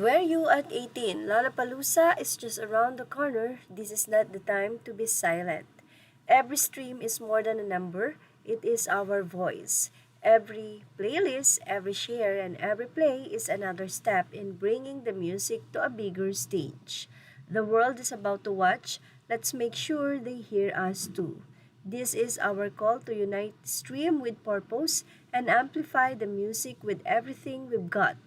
Were you at 18? Lollapalooza is just around the corner. This is not the time to be silent. Every stream is more than a number, it is our voice. Every playlist, every share, and every play is another step in bringing the music to a bigger stage. The world is about to watch. Let's make sure they hear us too. This is our call to unite stream with purpose and amplify the music with everything we've got.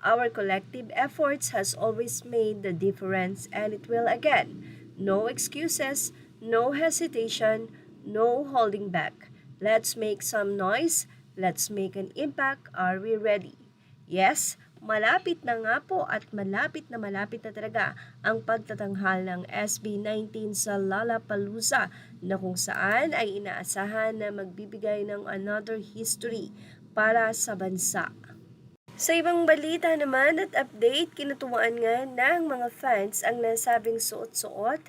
Our collective efforts has always made the difference and it will again. No excuses, no hesitation, no holding back. Let's make some noise. Let's make an impact. Are we ready? Yes, malapit na nga po at malapit na talaga ang pagtatanghal ng SB19 sa Lollapalooza na kung saan ay inaasahan na magbibigay ng another history para sa bansa. Sa ibang balita naman at update, kinutuwaan nga ng mga fans ang nasabing suot-suot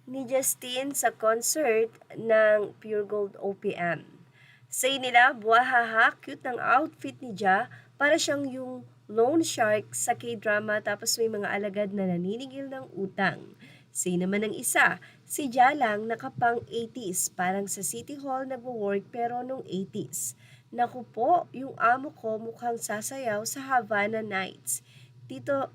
ni Justin sa concert ng Pure Gold OPM. Say nila, buwahaha, cute ng outfit ni Ja, para siyang yung loan shark sa K-drama tapos may mga alagad na naninigil ng utang. Say naman ng isa, si Ja lang nakapang 80s, parang sa City Hall nagwo-work pero nung 80s. Naku po, yung amo ko mukhang sasayaw sa Havana Nights. Lito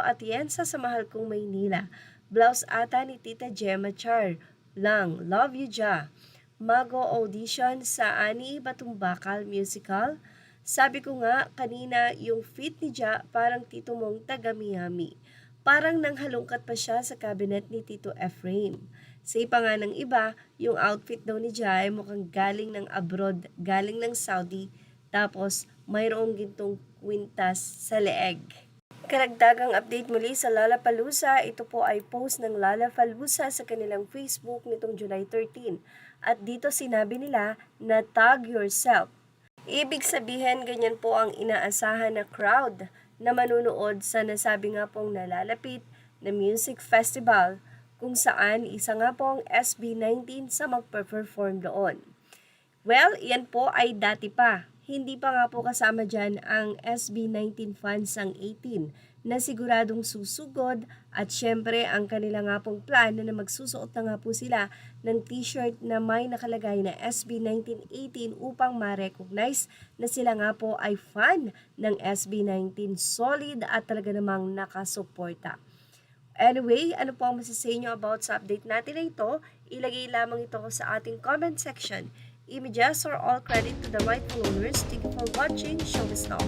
Atienza sa mahal kong Maynila. Blouse ata ni Tita Gemma Char. Lang, love you Ja. Mago audition sa Ani Batumbakal musical. Sabi ko nga kanina yung fit ni Ja parang tito mong taga Miami. Parang nanghalungkat pa siya sa cabinet ni Tito Efraim. Say pa nga ng iba, yung outfit daw ni Ja ay mukhang galing ng abroad, galing ng Saudi, tapos mayroong gintong kwintas sa leeg. Karagdagang update muli sa Lollapalooza, ito po ay post ng Lollapalooza sa kanilang Facebook nitong July 13. At dito sinabi nila na tag yourself. Ibig sabihin, ganyan po ang inaasahan na crowd na manunood sa nasabi nga pong nalalapit na music festival kung saan isa nga pong SB19 sa magpe-perform doon. Well, yan po ay dati pa. Hindi pa nga po kasama dyan ang SB19 fans ang 18 na siguradong susugod at syempre ang kanila nga pong plan na magsusuot na nga po sila ng t-shirt na may nakalagay na SB1918 upang ma-recognize na sila nga po ay fan ng SB19 solid at talaga namang nakasuporta. Anyway, ano po ang masasay nyo about sa update natin na ito? Ilagay lamang ito sa ating comment section. Images or all credit to the rightful owners. Thank you for watching. Show us now.